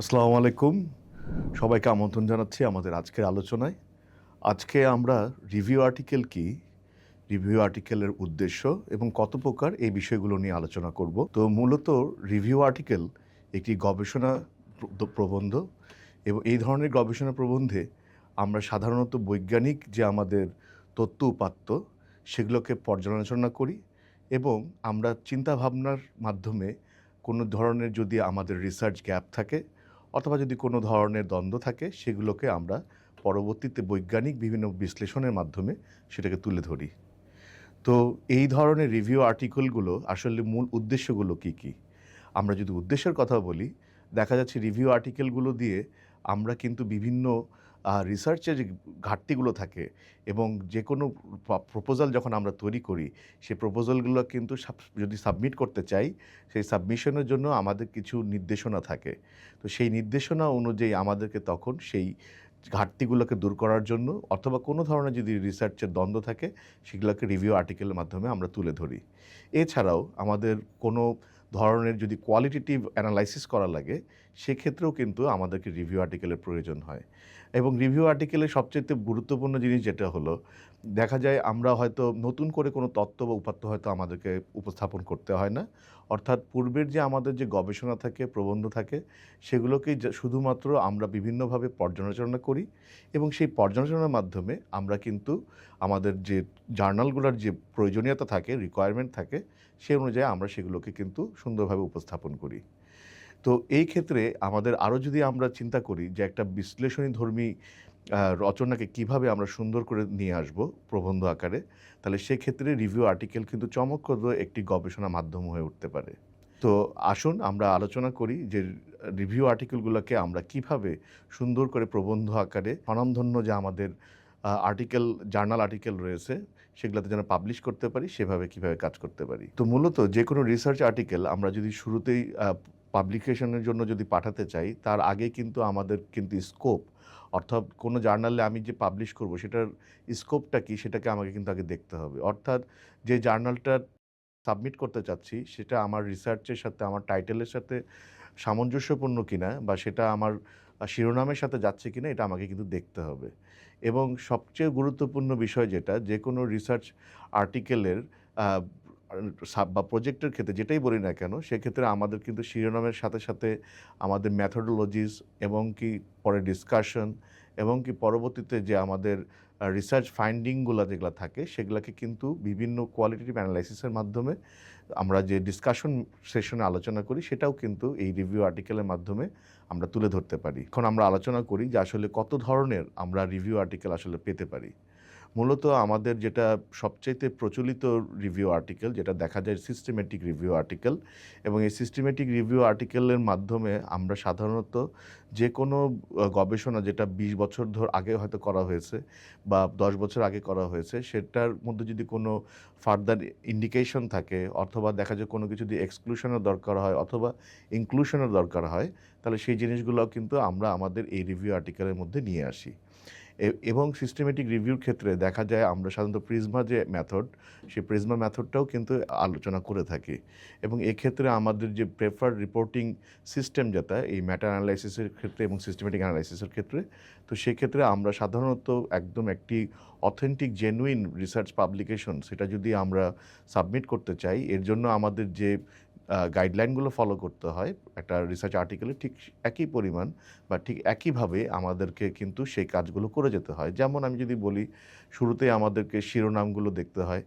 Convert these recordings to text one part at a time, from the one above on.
আসসালামু আলাইকুম। সবাইকে আমন্ত্রণ জানাচ্ছি আমাদের আজকের আলোচনায়। আজকে আমরা রিভিউ আর্টিকেল কি, রিভিউ আর্টিকেলের উদ্দেশ্য এবং কত প্রকার এই বিষয়গুলো নিয়ে আলোচনা করব। তো মূলত রিভিউ আর্টিকেল একটি গবেষণা প্রবন্ধ এবং এই ধরনের গবেষণা প্রবন্ধে আমরা সাধারণত বৈজ্ঞানিক যে আমাদের তথ্য উপাত্ত সেগুলোকে পর্যালোচনা করি এবং আমরা চিন্তাভাবনার মাধ্যমে কোনো ধরনের যদি আমাদের রিসার্চ গ্যাপ থাকে অথবা যদি কোনো ধরনের দ্বন্দ্ব থাকে সেগুলোকে আমরা পরবর্তীতে বৈজ্ঞানিক বিভিন্ন বিশ্লেষণের মাধ্যমে সেটাকে তুলে ধরি। তো এই ধরনের রিভিউ আর্টিকেলগুলো আসলে মূল উদ্দেশ্যগুলো কী কী? আমরা যদি উদ্দেশ্যের কথা বলি, দেখা যাচ্ছে রিভিউ আর্টিকেলগুলো দিয়ে আমরা কিন্তু বিভিন্ন রিসার্চের যে ঘাটতিগুলো থাকে এবং যে কোনো প্রপোজাল যখন আমরা তৈরি করি, সেই প্রপোজালগুলো কিন্তু যদি সাবমিট করতে চাই, সেই সাবমিশনের জন্য আমাদের কিছু নির্দেশনা থাকে। তো সেই নির্দেশনা অনুযায়ী আমাদেরকে তখন সেই ঘাটতিগুলোকে দূর করার জন্য অথবা কোনো ধরনের যদি রিসার্চের দ্বন্দ্ব থাকে, সেগুলোকে রিভিউ আর্টিকেলের মাধ্যমে আমরা তুলে ধরি। এছাড়াও আমাদের কোনো ধরনের যদি কোয়ালিটেটিভ অ্যানালাইসিস করা লাগে, সেক্ষেত্রেও কিন্তু আমাদেরকে রিভিউ আর্টিকেলের প্রয়োজন হয়। এবং রিভিউ আর্টিকেলের সবচাইতে গুরুত্বপূর্ণ জিনিস যেটা হলো, দেখা যায় আমরা হয়তো নতুন করে কোনো তত্ত্ব বা উপাত্ত হয়তো আমাদেরকে উপস্থাপন করতে হয় না। অর্থাৎ পূর্বের যে আমাদের যে গবেষণা থাকে, প্রবন্ধ থাকে, সেগুলোকেই শুধুমাত্র আমরা বিভিন্নভাবে পর্যালোচনা করি এবং সেই পর্যালোচনার মাধ্যমে আমরা কিন্তু আমাদের যে জার্নালগুলোর যে প্রয়োজনীয়তা থাকে, রিকোয়ারমেন্ট থাকে, সে অনুযায়ী আমরা সেগুলোকে কিন্তু সুন্দরভাবে উপস্থাপন করি। তো এই ক্ষেত্রে আমাদের আরও যদি আমরা চিন্তা করি যে একটা বিশ্লেষণীধর্মী রচনাকে কিভাবে আমরা সুন্দর করে নিয়ে আসব প্রবন্ধ আকারে, তাহলে সেক্ষেত্রে রিভিউ আর্টিকেল কিন্তু চমকপ্রদ একটি গবেষণা মাধ্যম হয়ে উঠতে পারে। তো আসুন আমরা আলোচনা করি যে রিভিউ আর্টিকেলগুলোকে আমরা কিভাবে সুন্দর করে প্রবন্ধ আকারে স্বনামধন্য যে আমাদের আর্টিকেল, জার্নাল আর্টিকেল রয়েছে, সেগুলোতে যেন পাবলিশ করতে পারি, সেভাবে কিভাবে কাজ করতে পারি। তো মূলত যে কোনো রিসার্চ আর্টিকেল আমরা যদি শুরুতেই পাবলিকেশনের জন্য যদি পাঠাতে চাই, তার আগে কিন্তু আমাদের কিন্তু স্কোপ, অর্থাৎ কোনো জার্নালে আমি যে পাবলিশ করব সেটার স্কোপটা কী, সেটাকে আমাকে কিন্তু আগে দেখতে হবে। অর্থাৎ যে জার্নালটা সাবমিট করতে চাচ্ছি সেটা আমার রিসার্চের সাথে, আমার টাইটেলের সাথে সামঞ্জস্যপূর্ণ কিনা বা সেটা আমার শিরোনামের সাথে যাচ্ছে কিনা, এটা আমাকে কিন্তু দেখতে হবে। এবং সবচেয়ে গুরুত্বপূর্ণ বিষয় যেটা, যে কোনো রিসার্চ আর্টিকেলের বা প্রজেক্টের ক্ষেত্রে যেটাই বলি না কেন, সেক্ষেত্রে আমাদের কিন্তু শিরোনামের সাথে সাথে আমাদের ম্যাথোডোলজিস এবং কি পরে ডিসকাশন এবং কি পরবর্তীতে যে আমাদের রিসার্চ ফাইন্ডিংগুলো যেগুলো থাকে, সেগুলোকে কিন্তু বিভিন্ন কোয়ালিটেটিভ অ্যানালাইসিসের মাধ্যমে আমরা যে ডিসকাশন সেশনে আলোচনা করি, সেটাও কিন্তু এই রিভিউ আর্টিকেলের মাধ্যমে আমরা তুলে ধরতে পারি। এখন আমরা আলোচনা করি যে আসলে কত ধরনের আমরা রিভিউ আর্টিকেল আসলে পেতে পারি। মূলত আমাদের যেটা সবচাইতে প্রচলিত রিভিউ আর্টিকেল, যেটা দেখা যায় সিস্টেমেটিক রিভিউ আর্টিকেল, এবং এই সিস্টেমেটিক রিভিউ আর্টিকেলের মাধ্যমে আমরা সাধারণত যে কোনো গবেষণা যেটা ২০ বছর আগে হয়তো করা হয়েছে বা ১০ বছর আগে করা হয়েছে, সেটার মধ্যে যদি কোনো ফার্দার ইন্ডিকেশন থাকে অথবা দেখা যায় কোনো কিছু যদি এক্সক্লুশনের দরকার হয় অথবা ইনক্লুশনের দরকার হয়, তাহলে সেই জিনিসগুলোও কিন্তু আমরা আমাদের এই রিভিউ আর্টিকেলের মধ্যে নিয়ে আসি। এবং সিস্টেমেটিক রিভিউর ক্ষেত্রে দেখা যায় আমরা সাধারণত প্রিজমা যে মেথড, সেই প্রিজমা মেথডটাও কিন্তু আলোচনা করে থাকি। এবং এক্ষেত্রে আমাদের যে প্রেফার্ড রিপোর্টিং সিস্টেম যেটা এই মেটা অ্যানালাইসিসের ক্ষেত্রে এবং সিস্টেমেটিক অ্যানালাইসিসের ক্ষেত্রে, তো সেক্ষেত্রে আমরা সাধারণত একদম একটি অথেন্টিক জেনুইন রিসার্চ পাবলিকেশন সেটা যদি আমরা সাবমিট করতে চাই, এর জন্য আমাদের যে গাইডলাইনগুলো ফলো করতে হয় একটা রিসার্চ আর্টিকেলে, ঠিক একই পরিমাণ বা ঠিক একইভাবে আমাদেরকে কিন্তু সেই কাজগুলো করে যেতে হয়। যেমন আমি যদি বলি, শুরুতেই আমাদেরকে শিরোনামগুলো দেখতে হয়,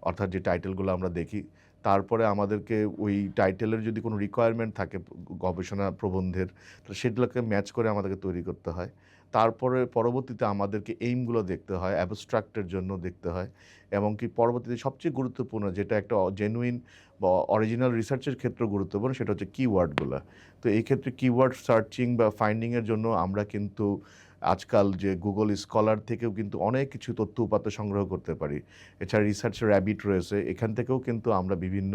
অর্থাৎ যে টাইটেলগুলো আমরা দেখি। তারপরে আমাদেরকে ওই টাইটেলের যদি কোনো রিকোয়ারমেন্ট থাকে গবেষণা প্রবন্ধের, তো সেগুলোকে ম্যাচ করে আমাদেরকে তৈরি করতে হয়। তারপরে পরবর্তীতে আমাদেরকে এইমগুলো দেখতে হয়, অ্যাবস্ট্রাক্টের জন্য দেখতে হয়, এবং কি পরবর্তীতে সবচেয়ে গুরুত্বপূর্ণ যেটা একটা জেনুইন বা অরিজিনাল রিসার্চের ক্ষেত্রেও গুরুত্বপূর্ণ, সেটা হচ্ছে কিওয়ার্ডগুলো। তো এই ক্ষেত্রে কিওয়ার্ড সার্চিং বা ফাইন্ডিংয়ের জন্য আমরা কিন্তু আজকাল যে গুগল স্কলার থেকেও কিন্তু অনেক কিছু তথ্য উপাত্ত সংগ্রহ করতে পারি। এছাড়া রিসার্চ র্যাবিট রয়েছে, এখান থেকেও কিন্তু আমরা বিভিন্ন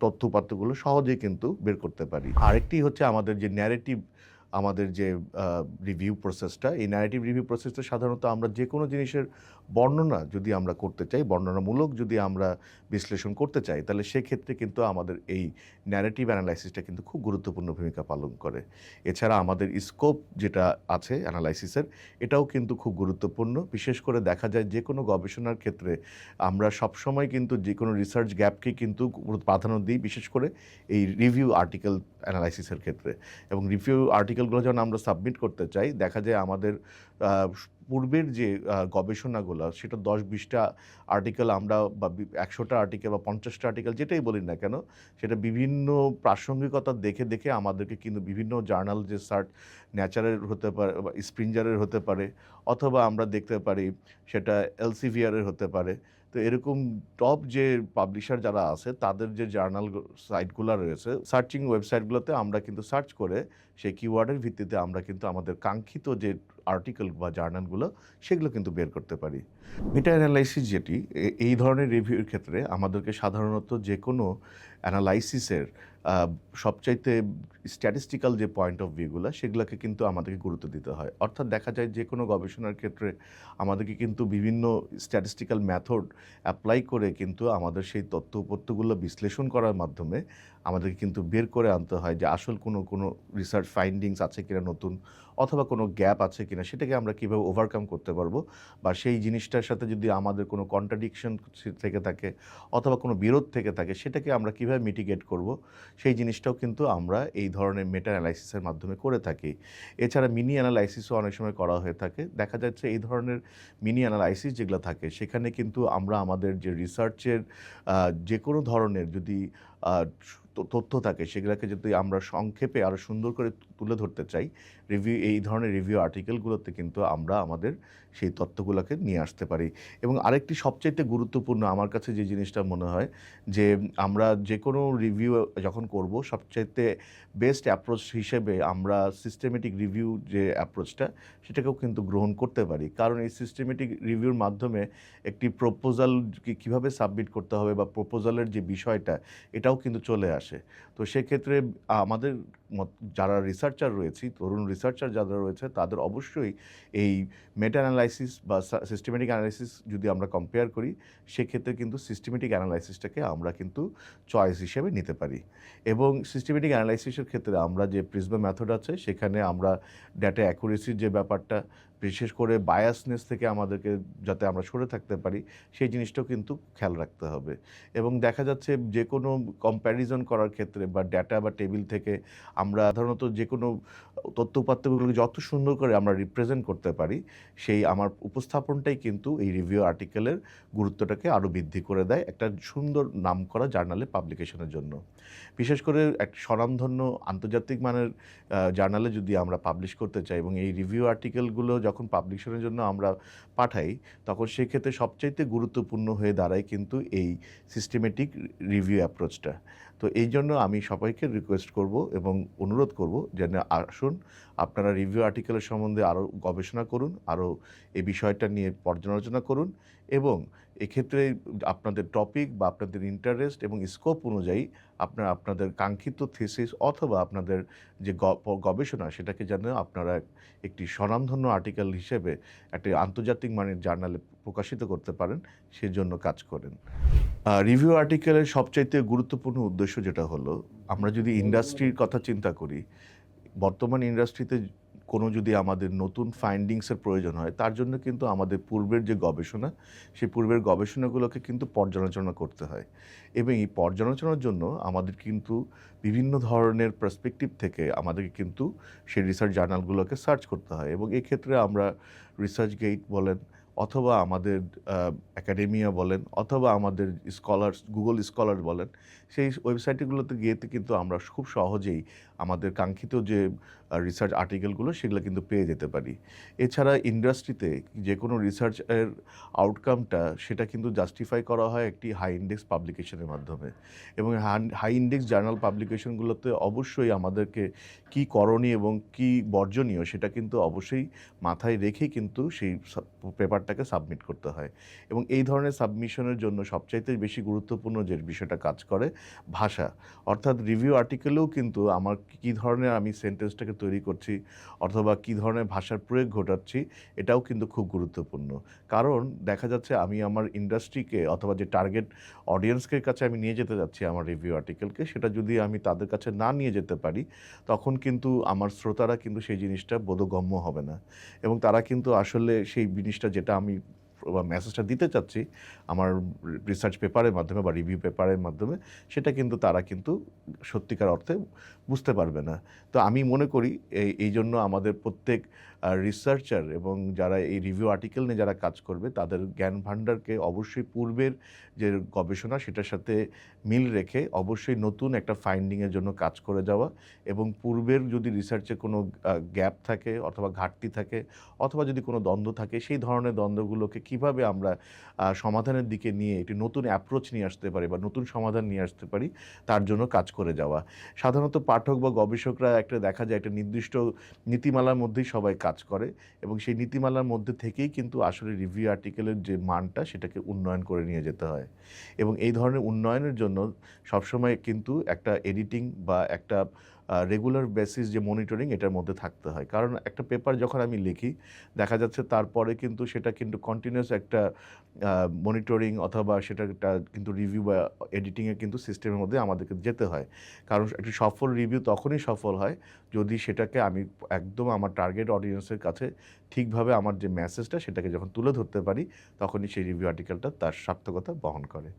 তথ্য উপাত্তগুলো সহজেই কিন্তু বের করতে পারি। আরেকটি হচ্ছে আমাদের যে ন্যারেটিভ আমাদের যে রিভিউ প্রসেসটা, এই ন্যারেটিভ রিভিউ প্রসেসটা সাধারণত আমরা যে কোনো জিনিসের বর্ণনা যদি আমরা করতে চাই, বর্ণনামূলক যদি আমরা বিশ্লেষণ করতে চাই, তাহলে সেক্ষেত্রে কিন্তু আমাদের এই ন্যারেটিভ অ্যানালাইসিসটা কিন্তু খুব গুরুত্বপূর্ণ ভূমিকা পালন করে। এছাড়া আমাদের স্কোপ যেটা আছে অ্যানালাইসিসের, এটাও কিন্তু খুব গুরুত্বপূর্ণ। বিশেষ করে দেখা যায় যে কোনো গবেষণার ক্ষেত্রে আমরা সবসময় কিন্তু যে কোনো রিসার্চ গ্যাপকে কিন্তু প্রাধান্য দিই, বিশেষ করে এই রিভিউ আর্টিকেল অ্যানালাইসিসের ক্ষেত্রে। এবং রিভিউ আর্টিকেলগুলো যখন আমরা সাবমিট করতে চাই, দেখা যায় আমাদের পূর্বের যে গবেষণাগুলো, সেটা 10-20টা আর্টিকেল আমরা বা 100টা আর্টিকেল বা 50টা আর্টিকেল যেটাই বলি না কেন, সেটা বিভিন্ন প্রাসঙ্গিকতা দেখে দেখে আমাদেরকে কিন্তু বিভিন্ন জার্নাল যে নেচারের হতে পারে বা স্প্রিঞ্জারের হতে পারে, অথবা আমরা দেখতে পারি সেটা এলসিভিয়ারের হতে পারে। তো এরকম টপ যে পাবলিশার যারা আছে তাদের যে জার্নাল সাইটগুলো রয়েছে, সার্চিং ওয়েবসাইটগুলোতে আমরা কিন্তু সার্চ করে সেই কিওয়ার্ডের ভিত্তিতে আমরা কিন্তু আমাদের কাঙ্ক্ষিত যে আর্টিকেল বা জার্নালগুলো সেগুলো কিন্তু বের করতে পারি। মেটা অ্যানালাইসিস যেটি এই ধরনের রিভিউর ক্ষেত্রে আমাদেরকে সাধারণত যে কোনো অ্যানালাইসিসের সবচাইতে স্ট্যাটিস্টিক্যাল যে পয়েন্ট অফ ভিউগুলো সেগুলোকে কিন্তু আমাদেরকে গুরুত্ব দিতে হয়। অর্থাৎ দেখা যায় যে কোনো গবেষণার ক্ষেত্রে আমাদেরকে কিন্তু বিভিন্ন স্ট্যাটিস্টিক্যাল মেথড অ্যাপ্লাই করে কিন্তু আমাদের সেই তথ্য উপত্যগুলো বিশ্লেষণ করার মাধ্যমে আমাদেরকে কিন্তু বের করে আনতে হয় যে আসল কোনো রিসার্চ ফাইন্ডিংস আছে কিনা নতুন, অথবা কোনো গ্যাপ আছে কিনা, সেটাকে আমরা কীভাবে ওভারকাম করতে পারবো, বা সেই জিনিসটার সাথে যদি আমাদের কোনো কন্ট্রাডিকশন থেকে থাকে অথবা কোনো বিরোধ থেকে থাকে, সেটাকে আমরা কীভাবে মিটিগেট করব, সেই জিনিসটাও কিন্তু আমরা এই ধরনের মেটা অ্যানালাইসিসের মাধ্যমে করে থাকি। এছাড়া মিনি অ্যানালাইসিসও অনেক সময় করা হয়ে থাকে। দেখা যাচ্ছে এই ধরনের মিনি অ্যানালাইসিস যেগুলো থাকে সেখানে কিন্তু আমরা আমাদের যে রিসার্চের যে কোনো ধরনের যদি তথ্য থাকে সেগুলোকে যদি আমরা সংক্ষেপে আরও সুন্দর করে তুলে ধরতে চাই, এই ধরনের রিভিউ আর্টিকেলগুলোতে কিন্তু আমরা আমাদের সেই তথ্যগুলোকে নিয়ে আসতে পারি। এবং আরেকটি সবচাইতে গুরুত্বপূর্ণ আমার কাছে যে জিনিসটা মনে হয়, যে আমরা যে কোনো রিভিউ যখন করব, সবচাইতে বেস্ট অ্যাপ্রোচ হিসেবে আমরা সিস্টেমেটিক রিভিউ যে অ্যাপ্রোচটা, সেটাকেও কিন্তু গ্রহণ করতে পারি। কারণ এই সিস্টেমেটিক রিভিউর মাধ্যমে একটি প্রপোজাল কীভাবে সাবমিট করতে হবে বা প্রপোজালের যে বিষয়টা, এটাও কিন্তু চলে আসে। তো সেক্ষেত্রে আমাদের যারা রিসার্চার রয়েছি, তরুণ রিসার্চার যারা রয়েছে, তাদের অবশ্যই এই মেটা অ্যানালাইসিস বা সিস্টেমেটিক অ্যানালাইসিস যদি আমরা কম্পেয়ার করি, সেক্ষেত্রে কিন্তু সিস্টেমেটিক অ্যানালাইসিসটাকে আমরা কিন্তু চয়েস হিসেবে নিতে পারি। এবং সিস্টেমেটিক অ্যানালাইসিসের ক্ষেত্রে আমরা যে প্রিজমা মেথড আছে, সেখানে আমরা ডেটা অ্যাকুরেসির যে ব্যাপারটা, বিশেষ করে বায়াসনেস থেকে আমাদেরকে যাতে আমরা সরে থাকতে পারি, সেই জিনিসটাও কিন্তু খেয়াল রাখতে হবে। এবং দেখা যাচ্ছে যে কোনো কম্প্যারিজন করার ক্ষেত্রে বা ডেটা বা টেবিল থেকে আমরা সাধারণত যে কোনো তথ্য উপাত্তগুলোকে যত সুন্দর করে আমরা রিপ্রেজেন্ট করতে পারি, সেই আমার উপস্থাপনটাই কিন্তু এই রিভিউ আর্টিকেলের গুরুত্বটাকে আরও বৃদ্ধি করে দেয় একটা সুন্দর নামকরা জার্নালে পাবলিকেশনের জন্য। বিশেষ করে এক স্বনামধন্য আন্তর্জাতিক মানের জার্নালে যদি আমরা পাবলিশ করতে চাই এবং এই রিভিউ আর্টিকেলগুলো যখন পাবলিকেশনের জন্য আমরা পাঠাই, তখন সেক্ষেত্রে সবচাইতে গুরুত্বপূর্ণ হয়ে দাঁড়ায় কিন্তু এই সিস্টেমেটিক রিভিউ অ্যাপ্রোচটা। তো এই জন্য আমি সবাইকে রিকোয়েস্ট করব এবং অনুরোধ করব যে আসুন আপনারা রিভিউ আর্টিকেলের সম্বন্ধে আরও গবেষণা করুন, আরও এই বিষয়টা নিয়ে পর্যালোচনা করুন, এবং এক্ষেত্রে আপনাদের টপিক বা আপনাদের ইন্টারেস্ট এবং স্কোপ অনুযায়ী আপনাদের কাঙ্ক্ষিত থিসিস অথবা আপনাদের যে গবেষণা, সেটাকে যেন আপনারা একটি স্বনামধন্য আর্টিকেল হিসেবে একটি আন্তর্জাতিক মানের জার্নালে প্রকাশিত করতে পারেন, সেজন্য কাজ করেন। রিভিউ আর্টিকেলের সবচাইতে গুরুত্বপূর্ণ উদ্দেশ্য যেটা হলো, আমরা যদি ইন্ডাস্ট্রির কথা চিন্তা করি, বর্তমান ইন্ডাস্ট্রিতে কোনো যদি আমাদের নতুন ফাইন্ডিংসের প্রয়োজন হয়, তার জন্য কিন্তু আমাদের পূর্বের যে গবেষণা, সেই পূর্বের গবেষণাগুলোকে কিন্তু পর্যালোচনা করতে হয়। এবং এই পর্যালোচনার জন্য আমাদের কিন্তু বিভিন্ন ধরনের পার্সপেক্টিভ থেকে আমাদেরকে কিন্তু সেই রিসার্চ জার্নালগুলোকে সার্চ করতে হয়। এবং এক্ষেত্রে আমরা রিসার্চ গেট বলেন, অথবা আমাদের অ্যাকাডেমিয়া বলেন, অথবা আমাদের গুগল স্কলার বলেন, সেই ওয়েবসাইটগুলোতে গিয়েতে কিন্তু আমরা খুব সহজেই আমাদের কাঙ্ক্ষিত যে রিসার্চ আর্টিকেলগুলো সেগুলো কিন্তু পেয়ে যেতে পারি। এছাড়া ইন্ডাস্ট্রিতে যে কোনো রিসার্চের আউটকামটা সেটা কিন্তু জাস্টিফাই করা হয় একটি হাই ইন্ডেক্স পাবলিকেশনের মাধ্যমে। এবং হাই ইন্ডেক্স জার্নাল পাবলিকেশনগুলোতে অবশ্যই আমাদেরকে কী করণীয় এবং কী বর্জনীয়, সেটা কিন্তু অবশ্যই মাথায় রেখেই কিন্তু সেই পেপারটাকে সাবমিট করতে হয়। এবং এই ধরনের সাবমিশনের জন্য সবচাইতে বেশি গুরুত্বপূর্ণ যে বিষয়টা কাজ করে, ভাষা। অর্থাৎ রিভিউ আর্টিকেলেও কিন্তু আমার কী ধরনের আমি সেন্টেন্সটাকে তৈরি করছি অথবা কী ধরনের ভাষার প্রয়োগ ঘটাচ্ছি, এটাও কিন্তু খুব গুরুত্বপূর্ণ। কারণ দেখা যাচ্ছে আমি আমার ইন্ডাস্ট্রিকে অথবা যে টার্গেট অডিয়েন্সের কাছে আমি নিয়ে যেতে যাচ্ছি আমার রিভিউ আর্টিকেলকে, সেটা যদি আমি তাদের কাছে না নিয়ে যেতে পারি, তখন কিন্তু আমার শ্রোতারা কিন্তু সেই জিনিসটা বোধগম্য হবে না। এবং তারা কিন্তু আসলে সেই জিনিসটা যেটা আমি বা মেসেজটা দিতে চাচ্ছি আমার রিসার্চ পেপারের মাধ্যমে বা রিভিউ পেপারের মাধ্যমে, সেটা কিন্তু তারা কিন্তু সত্যিকার অর্থে বুঝতে পারবে না। তো আমি মনে করি এই জন্য আমাদের প্রত্যেক রিসার্চার এবং যারা এই রিভিউ আর্টিকেল নিয়ে যারা কাজ করবে, তাদের জ্ঞান ভাণ্ডারকে অবশ্যই পূর্বের যে গবেষণা সেটার সাথে মিল রেখে অবশ্যই নতুন একটা ফাইন্ডিংয়ের জন্য কাজ করে যাওয়া, এবং পূর্বের যদি রিসার্চে কোনো গ্যাপ থাকে অথবা ঘাটতি থাকে অথবা যদি কোনো দ্বন্দ্ব থাকে, সেই ধরনের দ্বন্দ্বগুলোকে কিভাবে আমরা সমাধানের দিকে নিয়ে একটি নতুন অ্যাপ্রোচ নিয়ে আসতে পারি বা নতুন সমাধান নিয়ে আসতে পারি, তার জন্য কাজ করে যাওয়া। সাধারণত পাঠক বা গবেষকরা একটা দেখা যায় একটা নির্দিষ্ট নীতিমালার মধ্যেই সবাই কাজ করে, এবং সেই নীতিমালার মধ্যে থেকেই কিন্তু আসলে রিভিউ আর্টিকেলের যে মানটা সেটাকে উন্নয়ন করে নিয়ে যেতে হয়। এবং এই ধরনের উন্নয়নের জন্য সবসময় কিন্তু একটা এডিটিং বা একটা রেগুলার বেসিস যে মনিটরিং, এটার মধ্যে থাকতে হয়। কারণ একটা পেপার যখন আমি লিখি, দেখা যাচ্ছে তারপরে কিন্তু সেটা কিন্তু কন্টিনিউয়াস একটা মনিটরিং অথবা সেটা একটা কিন্তু রিভিউ বা এডিটিংয়ের কিন্তু সিস্টেমের মধ্যে আমাদেরকে যেতে হয়। কারণ একটি সফল রিভিউ তখনই সফল হয় যদি সেটাকে আমি একদম আমার টার্গেট অডিয়েন্সের কাছে ঠিকভাবে আমার যে মেসেজটা সেটাকে যখন তুলে ধরতে পারি, তখনই সেই রিভিউ আর্টিকেলটা তার সার্থকতা বহন করে।